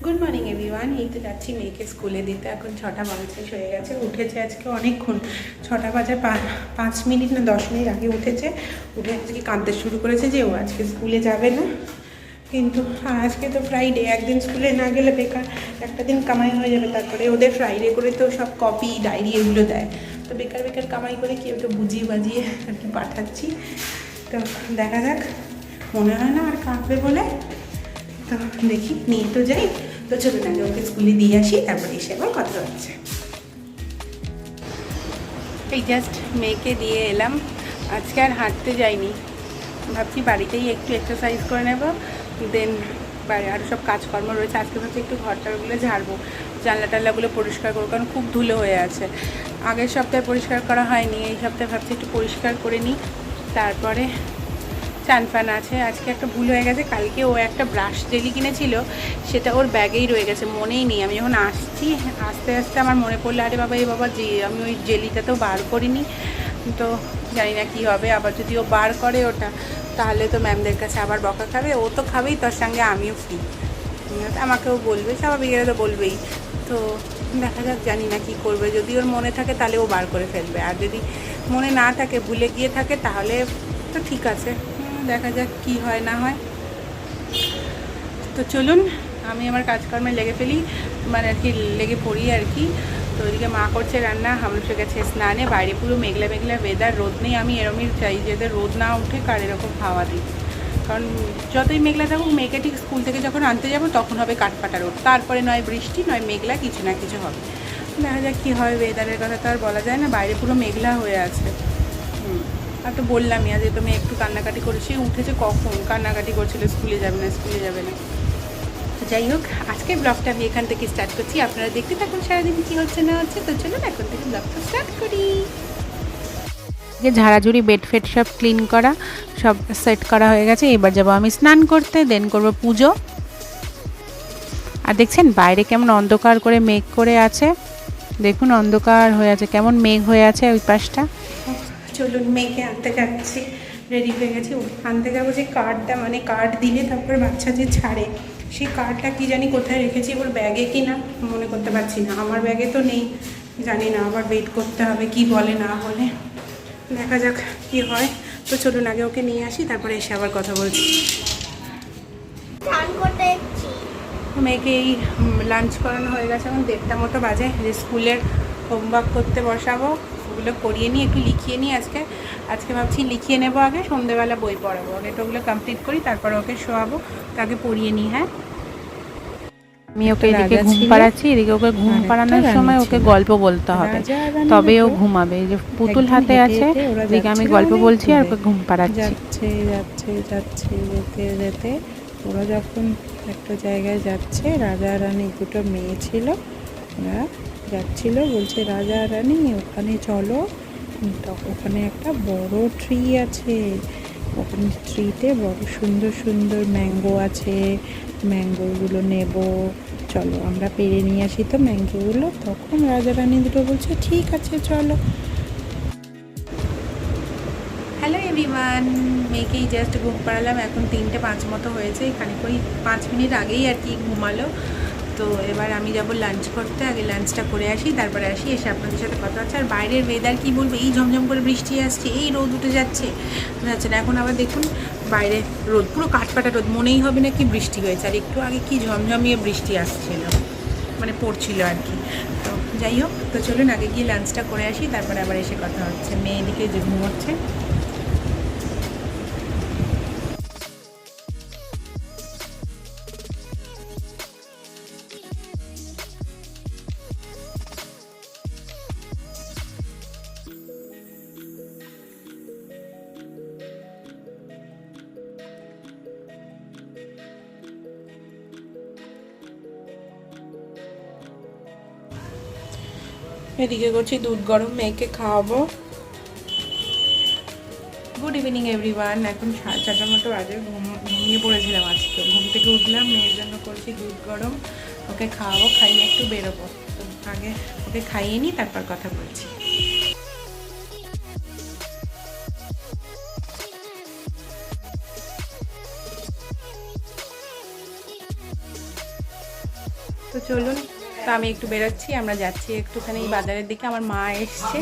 Good morning everyone. এই তো যাচ্ছি মেয়েকে স্কুলে দিতে। এখন 6:50 হয়ে গেছে। উঠেছে আজকে অনেকক্ষণ, 6টা বাজার 5 মিনিট না 10 মিনিট আগে উঠেছে। উঠে আজকে কাঁদতে শুরু করেছে যে ও আজকে স্কুলে যাবে না। কিন্তু আজকে তো ফ্রাইডে, একদিন স্কুলে না গেলে বেকার, একটা দিন কামাই হয়ে যাবে। তারপরে ওদের ফ্রাইডে করে তো সব কপি ডায়েরি এগুলো দেয়, তো বেকার বেকার কামাই করে কি ওকে বুঝিয়ে বাজিয়ে আর কি পাঠাচ্ছি। তো দেখা যাক, মনে হয় না আর কাঁদবে বলে। তো দেখি, নিয়ে তো যাই। তো চলুন আগে ওকে স্কুলে দিয়ে আসি, তারপরে এসে আবার কথা হচ্ছে। এই জাস্ট মেয়েকে দিয়ে এলাম। আজকে আর হাঁটতে যাইনি, ভাবছি বাড়িতেই একটু এক্সারসাইজ করে নেব, দেন বাইরে আরও সব কাজকর্ম রয়েছে। আজকে ভাবছি একটু ঘরটাগুলো ঝাড়বো, জানলা টাল্লাগুলো পরিষ্কার করবো, কারণ খুব ধুলো হয়ে আছে। আগের সপ্তাহে পরিষ্কার করা হয়নি, এই সপ্তাহে ভাবছি একটু পরিষ্কার করে নিই। তারপরে চান ফান আছে। আজকে একটা ভুল হয়ে গেছে, কালকে ও একটা ব্রাশ জেলি কিনেছিল, সেটা ওর ব্যাগেই রয়ে গেছে, মনেই নেই। আমি যখন আস্তে আস্তে আমার মনে পড়লো, আরে বাবা বাবা যে আমি ওই জেলিটা তো বার করিনি। তো জানি না কী হবে, আবার যদি ও বার করে ওটা, তাহলে তো ম্যামদের কাছে আবার বকা খাবে। ও তো খাবেই, তার সঙ্গে আমিও ফ্রি, আমাকেও বলবে, স্বাভাবিক, এরা তো বলবেই। তো দেখা যাক, জানি না কী করবে। যদি ওর মনে থাকে তাহলে ও বার করে ফেলবে, আর যদি মনে না থাকে, ভুলে গিয়ে থাকে, তাহলে তো ঠিক আছে, দেখা যাক কি হয় না হয়। তো চলুন আমি আমার কাজকর্মে লেগে ফেলি, মানে আর কি লেগে পড়ি আর কি। তো ওইদিকে মা করছে রান্না, হামলুসে গেছে স্নানে। বাইরে পুরো মেঘলা মেঘলা ওয়েদার, রোদ নেই। আমি এরমই চাই যে এদের রোদ না উঠে কার এরকম হাওয়া দিই, কারণ যতই মেঘলা থাকুক, মেয়েকে ঠিক স্কুল থেকে যখন আনতে যাবো তখন হবে কাঠফাটা রোদ, তারপরে নয় বৃষ্টি নয় মেঘলা, কিছু না কিছু হবে। দেখা যাক কী হয়, ওয়েদারের কথা তো আর বলা যায় না। বাইরে পুরো মেঘলা হয়ে আছে। আর তো বললামই আজ তুমি একটু কান্নাকাটি করেছি, উঠেছে কখন কান্নাকাটি করছিল, স্কুলে যাবে না স্কুলে যাবে না। তো যাই হোক, আজকের ব্লগটা আমি এখান থেকে স্টার্ট করছি। আপনারা দেখতে থাকুন সারাদিন কী হচ্ছে না হচ্ছে। তো চলুন এখন থেকে ব্লগটা স্টার্ট করি। ঝাড়াঝুড়ি বেড ফেড সব ক্লিন করা, সব সেট করা হয়ে গেছে। এবার যাবো আমি স্নান করতে, দেন করবো পুজো। আর দেখছেন বাইরে কেমন অন্ধকার করে মেঘ করে আছে, দেখুন অন্ধকার হয়ে আছে, কেমন মেঘ হয়ে আছে ওই পাশটা। চলুন মেয়েকে আনতে যাচ্ছি, রেডি হয়ে গেছি। আনতে যাবো যে কার্ডটা, মানে কার্ড দিলে তারপর বাচ্চা যে ছাড়ে, সেই কার্ডটা কি জানি কোথায় রেখেছি, ওর ব্যাগে কি না মনে করতে পারছি না। আমার ব্যাগে তো নেই, জানি না, আবার ওয়েট করতে হবে কি বলে না বলে, দেখা যাক কি হয়। তো চলুন আগে ওকে নিয়ে আসি, তারপরে এসে আবার কথা বলছি। মেয়েকে এই লাঞ্চ করানো হয়ে গেছে, এখন 1:30 মতো বাজে। যে স্কুলের হোমওয়ার্ক করতে বসাবো, ওগুলো করিয়ে নিই, একটু লিখিয়ে নিই। আজকে ভাবছি লিখিয়ে নেব, আগে সন্ধ্যেবেলা বই পড়াবো। আগে তো ওগুলো কমপ্লিট করি, তারপর ওকে শোয়াবো, তাকে পড়িয়ে নিই। হ্যাঁ, আমি ওকে এদিকে ঘুম পাড়াচ্ছি, এদিকে ওকে ঘুম পাড়ানোর সময় ওকে গল্প বলতে হবে, তবে ও ঘুমাবে। যে পুতুল হাতে আছে, এদিকে আমি গল্প বলছি আর ওকে ঘুম পাড়াচ্ছি। যাচ্ছে যাচ্ছে যাচ্ছে যেতে যেতে ওরা যখন একটা জায়গায় যাচ্ছে, রাজা রানী দুটো মেয়ে ছিল, ওরা যাচ্ছিল, বলছে রাজা রানী ওখানে চলো, ওখানে একটা বড় ট্রি আছে, ওখানে ট্রিতে বড় সুন্দর সুন্দর ম্যাঙ্গো আছে, ম্যাঙ্গোগুলো নেব, চলো আমরা পেরে নিয়ে আসি তো ম্যাঙ্গোগুলো। তখন রাজা রানী দুটো বলছে ঠিক আছে চলো। হ্যালো এভরিওয়ান, মেয়েকেই জাস্ট ঘুম পাড়ালাম। এখন 3:05 মতো হয়েছে, খানিক ওই 5 মিনিট আগেই আর কি ঘুমালো। তো এবার আমি যাব লাঞ্চ করতে, আগে লাঞ্চটা করে আসি, তারপরে এসে আপনাদের সাথে কথা হচ্ছে। আর বাইরের ওয়েদার কী বলবো, এই ঝমঝম করে বৃষ্টি আসছে, এই রোদ উঠে যাচ্ছে না। এখন আবার দেখুন বাইরে রোদ, পুরো কাঠফাটা রোদ, মনেই হবে না কি বৃষ্টি হয়েছে। আর একটু আগে কি ঝমঝমিয়ে বৃষ্টি আসছিল, মানে পড়ছিল আর কি। তো যাই হোক, তো চলুন আগে গিয়ে লাঞ্চটা করে আসি, তারপরে আবার এসে কথা হচ্ছে। মেয়ে এদিকে যে ঘুমোচ্ছে। এদিকে করছি দুধ গরম, মেয়েকে খাওয়াবো। গুড ইভিনিং এভরিওয়ান, এখন 4:30 মতো বাজে। ঘুমিয়ে পড়েছিলাম আজকে, ঘুম থেকে উঠলাম, মেয়ের জন্য করছি দুধ গরম, ওকে খাওয়াবো, খাইয়ে একটু বেরোবো। তো আগে ওকে খাইয়ে নিই, তারপর কথা বলছি। তো চলুন, তো আমি একটু বেরোচ্ছি, আমরা যাচ্ছি একটুখানি বাজারের দিকে। আমার মা এসছে,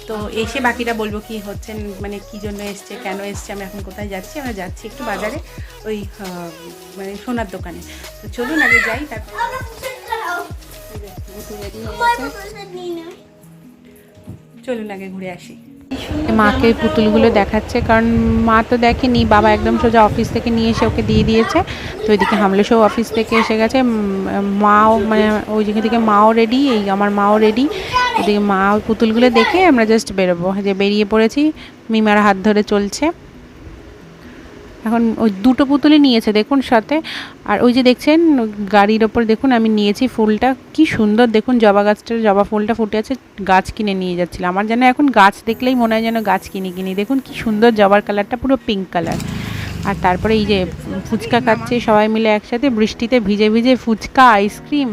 তো এসে বাকিটা বলবো কি হচ্ছে, মানে কী জন্য এসছে, কেন এসছে, আমরা এখন কোথায় যাচ্ছি। আমরা যাচ্ছি একটু বাজারে, ওই মানে সোনার দোকানে। তো চলুন আগে যাই, তারপর চলুন আগে ঘুরে আসি। মাকে পুতুলগুলো দেখাচ্ছে, কারণ মা তো দেখেনি, বাবা একদম সোজা অফিস থেকে নিয়ে এসে ওকে দিয়ে দিয়েছে। তো ওইদিকে হামলেশও অফিস থেকে এসে গেছে, মাও মানে ওই জায়গা থেকে মাও রেডি, এই আমার মাও রেডি। ওইদিকে মা পুতুলগুলো দেখে আমরা জাস্ট বেরোবো, যে বেরিয়ে পড়েছি, মিমার হাত ধরে চলছে। এখন ওই দুটো পুতুলই নিয়েছে দেখুন সাথে। আর ওই যে দেখছেন গাড়ির ওপর দেখুন আমি নিয়েছি ফুলটা, কি সুন্দর দেখুন, জবা গাছটার জবা ফুলটা ফুটে আছে, গাছ কিনে নিয়ে যাচ্ছিলাম। আমার যেন এখন গাছ দেখলেই মনে হয় যেন গাছ কিনি। দেখুন কি সুন্দর জবার কালারটা, পুরো পিঙ্ক কালার। আর তারপরে এই যে ফুচকা খাচ্ছে সবাই মিলে একসাথে, বৃষ্টিতে ভিজে ভিজে ফুচকা, আইসক্রিম,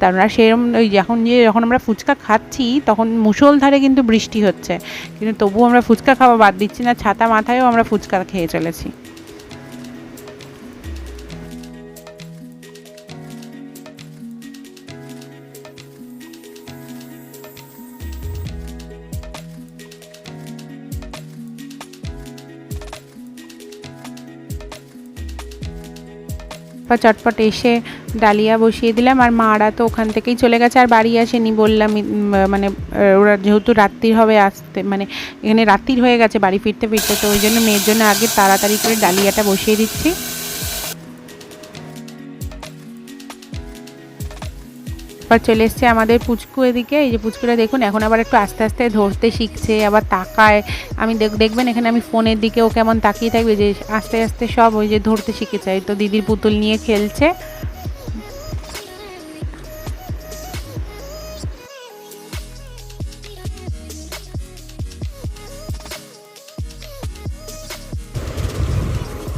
তারা সেরকম ওই যখন আমরা ফুচকা খাচ্ছি তখন মুষলধারে কিন্তু বৃষ্টি হচ্ছে, কিন্তু তবুও আমরা ফুচকা খাওয়া বাদ দিচ্ছি না, ছাতা মাথায়ও আমরা ফুচকা খেয়ে চলেছি। চটপট এসে ডালিয়া বসিয়ে দিলাম, আর মারা তো ওখান থেকেই চলে গেছে, আর বাড়ি আসেনি। বললাম মানে ওরা যেহেতু রাত্রির হবে আসতে, মানে এখানে রাত্রির হয়ে গেছে বাড়ি ফিরতে, তো ওই জন্য মেয়ের জন্য আগে তাড়াতাড়ি করে ডালিয়াটা বসিয়ে দিচ্ছি। এবার চলে এসছে আমাদের পুচকু এদিকে। এই যে পুচকুটা দেখুন এখন আবার একটু আস্তে আস্তে ধরতে শিখছে, আবার তাকায়। আমি দেখবেন এখানে আমি ফোনের দিকে ও কেমন তাকিয়ে থাকবে, যে আস্তে আস্তে সব ওই যে ধরতে শিখেছে। তো দিদির পুতুল নিয়ে খেলছে।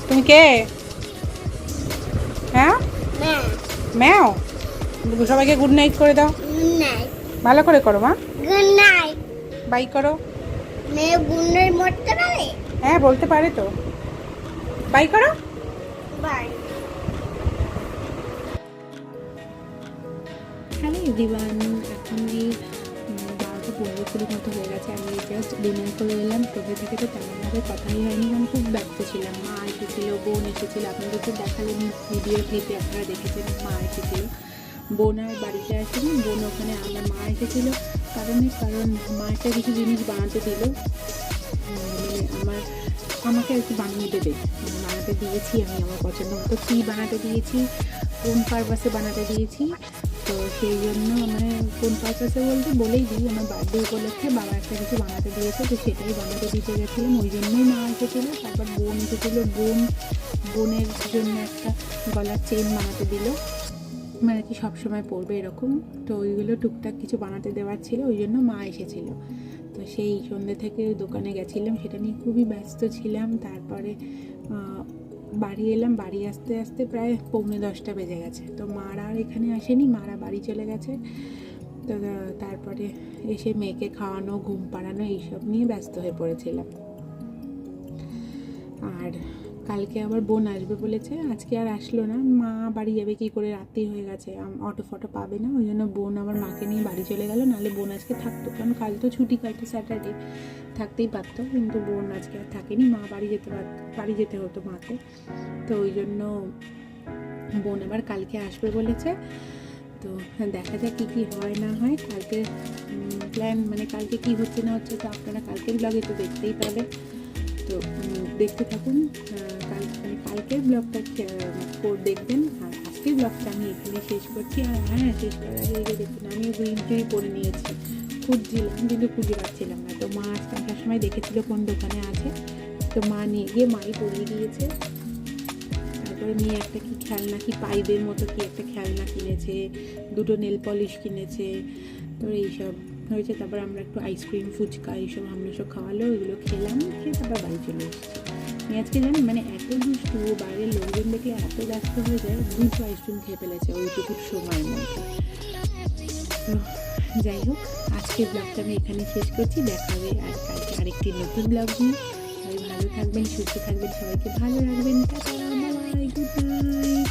তুমি কে? হ্যাঁ ম্যাও, সবাইকে গুড নাইট করে দাও। ভালো করে করো মা, গুড নাইট। বাই করো। মেয়ে গুড নাইট বলতে পারে? হ্যাঁ বলতে পারে তো, বাই করো। বাই। হ্যালো এভরিওয়ান, এখন এই 12:15 মতো হয়ে গেছে। আমি জাস্ট ডিনার করে এলাম। তবে থেকে তো তেমনভাবে কথাই হয়নি, কারণ খুব ব্যস্ত ছিলাম। মা এসেছিলো, বোন এসেছিলো, আপনাদেরকে দেখালেন ভিডিও ক্লিপে, আপনারা দেখেছেন মা এসেছিলো। বোন আর বাড়িতে আসেনি, বোন ওখানে, আমার মা এসেছিলো কারণ মা একটা কিছু জিনিস বানাতে দিল, মানে আমাকে আর কি বানিয়ে দেবে, বানাতে দিয়েছি আমি আমার পছন্দ মতো। কী বানাতে দিয়েছি, কোন পারপাসে বানাতে দিয়েছি, তো সেই জন্য মানে কোন পারপাসে বলেই দিই, আমার বার্থডে উপলক্ষে বাবা একটা কিছু বানাতে দিয়েছে, তো সেটাই বানাতে দিতে গেছিলাম, ওই জন্যই মা এসেছিলো। তারপর বোন এসেছিলো, বোনের জন্য একটা গলার চেন বানাতে দিল, মানে কি সবসময় পরবে এরকম। তো ওইগুলো টুকটাক কিছু বানাতে দেওয়ার ছিল, ওই জন্য মা এসেছিলো। তো সেই সন্ধ্যে থেকে দোকানে গেছিলাম, সেটা নিয়ে খুবই ব্যস্ত ছিলাম। তারপরে বাড়ি এলাম, বাড়ি আসতে আসতে প্রায় 9:45 বেজে গেছে। তো মারা আর এখানে আসেনি, মারা বাড়ি চলে গেছে। তো তারপরে এসে মেয়েকে খাওয়ানো, ঘুম পাড়ানো, এইসব নিয়ে ব্যস্ত হয়ে পড়েছিলাম। আর কালকে আবার বোন আসবে বলেছে, আজকে আর আসলো না। মা বাড়ি যাবে কী করে, রাত্রি হয়ে গেছে, অটো ফটো পাবে না, ওই জন্য বোন আবার মাকে নিয়ে বাড়ি চলে গেল। নাহলে বোন আজকে থাকতো, কারণ কাল তো ছুটি, কালকে স্যাটারডে, থাকতেই পারতো, কিন্তু বোন আজকে আর থাকেনি। মা বাড়ি যেতে হতো মাকে, তো ওই জন্য বোন আবার কালকে আসবে বলেছে। তো দেখা যাক কী হয় না হয়। কালকে প্ল্যান, মানে কালকে কী হচ্ছে না হচ্ছে, তো আপনারা কালকের ব্লগে তো দেখতেই পাবে। তো দেখতে থাকুন, কালকের ব্লগটা দেখবেন। আর আজকের ব্লগটা আমি এখানে শেষ করছি। আর হ্যাঁ, শেষ করার আগে দেখুন আমিও গ্রিন টি পরে নিয়েছি, খুঁজছিলাম কিন্তু খুঁজে পাচ্ছিলাম না। তো মা আজকে আসার সময় দেখেছিল কোন দোকানে আছে, তো মা নিয়ে গিয়ে মাই পরিয়ে দিয়েছে। তারপরে নিয়ে একটা কি খেলনা, কি পাইপের মতো কি একটা খেলনা কিনেছে, 2টো নেল পলিশ কিনেছে, তো এইসব হয়েছে। তারপর আমরা একটু আইসক্রিম, ফুচকা এইসব আমরা সব খাওয়ালো, এগুলো খেলাম, খেয়ে তারপর বাড়ি চলে এসেছি। আজকে জানেন মানে এত দুষ্টু, বাইরের লোকজন দেখে এত ব্যস্ত হয়ে যায়, 2টো আইসক্রিম খেয়ে ফেলেছে ওইটুকু সময়ের মধ্যে। তো যাই হোক, আজকের ব্লগটা আমি এখানে শেষ করছি। দেখা হবে আর কালকে আরেকটি নতুন ব্লগ নিয়ে। সবাই ভালো থাকবেন, সুস্থ থাকবেন, সবাইকে ভালো রাখবেন। Tata, bye, good night.